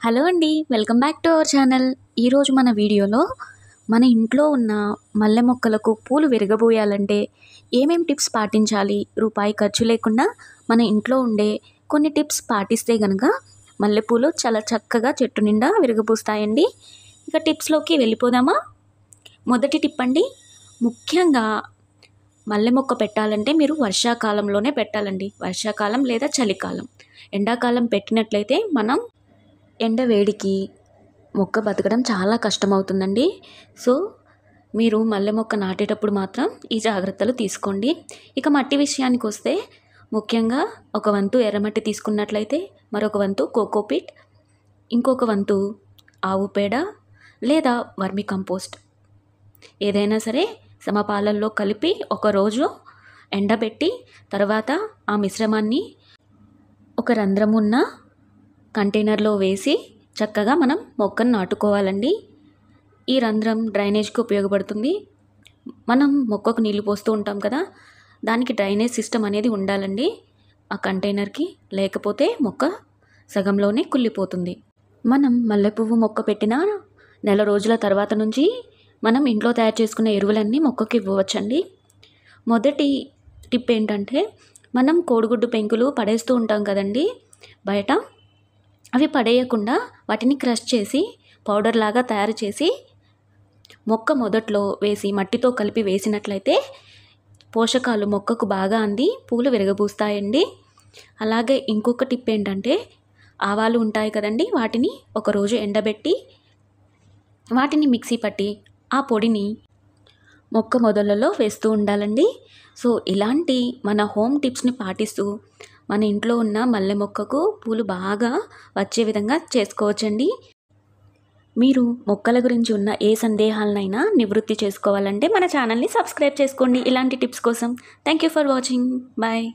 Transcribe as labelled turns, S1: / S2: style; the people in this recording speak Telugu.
S1: హలో అండి, welcome back to our channel. ఈరోజు మన వీడియోలో మన ఇంట్లో ఉన్న మల్లె మొక్కలకు పూలు విరగబోయాలంటే ఏమేం టిప్స్ పాటించాలి, రూపాయి ఖర్చు లేకుండా మన ఇంట్లో ఉండే కొన్ని టిప్స్ పాటిస్తే గనక మల్లెపూలు చాలా చక్కగా చెట్టు నిండా విరగబూస్తాయండి. ఇక టిప్స్లోకి వెళ్ళిపోదామా? మొదటి టిప్ అండి, ముఖ్యంగా మల్లె మొక్క పెట్టాలంటే మీరు వర్షాకాలంలోనే పెట్టాలండి. వర్షాకాలం లేదా చలికాలం. ఎండాకాలం పెట్టినట్లయితే మనం ఎండ వేడికి మొక్క బతకడం చాలా కష్టమవుతుందండి. సో మీరు మల్లె మొక్క నాటేటప్పుడు మాత్రం ఈ జాగ్రత్తలు తీసుకోండి. ఇక మట్టి విషయానికి వస్తే ముఖ్యంగా ఒక వంతు ఎర్రమట్టి తీసుకున్నట్లయితే మరొక వంతు కోకోపీట్, ఇంకొక వంతు ఆవు పేడ లేదా వర్మి కంపోస్ట్ ఏదైనా సరే సమపాలల్లో కలిపి ఒకరోజు ఎండబెట్టి తర్వాత ఆ మిశ్రమాన్ని ఒక రంధ్రం ఉన్న కంటైనర్లో వేసి చక్కగా మనం మొక్కను నాటుకోవాలండి. ఈ రంధ్రం డ్రైనేజ్కి ఉపయోగపడుతుంది. మనం మొక్కకు నీళ్లు పోస్తూ ఉంటాం కదా, దానికి డ్రైనేజ్ సిస్టమ్ అనేది ఉండాలండి ఆ కంటైనర్కి, లేకపోతే మొక్క సగంలోనే కుళ్ళిపోతుంది. మనం మల్లెపువ్వు మొక్క పెట్టిన నెల రోజుల తర్వాత నుంచి మనం ఇంట్లో తయారు చేసుకున్న ఎరువులన్నీ మొక్కకు ఇవ్వవచ్చండి. మొదటి టిప్ ఏంటంటే, మనం కోడిగుడ్డు పెంకులు పడేస్తూ ఉంటాం కదండి బయట, అవి పడేయకుండా వాటిని క్రష్ చేసి పౌడర్ లాగా తయారు చేసి మొక్క మొదట్లో వేసి మట్టితో కలిపి వేసినట్లయితే పోషకాలు మొక్కకు బాగా అంది పూలు విరగబూస్తాయండి. అలాగే ఇంకొక టిప్ ఏంటంటే, ఆవాలు ఉంటాయి కదండి, వాటిని ఒకరోజు ఎండబెట్టి వాటిని మిక్సీ పట్టి ఆ పొడిని మొక్క మొదలలో వేస్తూ ఉండాలండి. సో ఇలాంటి మన హోమ్ టిప్స్ని పాటిస్తూ మన ఇంట్లో ఉన్న మల్లె మొక్కకు పూలు బాగా వచ్చే విధంగా చేసుకోవచ్చండి. మీరు మొక్కల గురించి ఉన్న ఏ సందేహాలనైనా నివృత్తి చేసుకోవాలంటే మన ఛానల్ని సబ్స్క్రైబ్ చేసుకోండి ఇలాంటి టిప్స్ కోసం. Thank you for watching. Bye.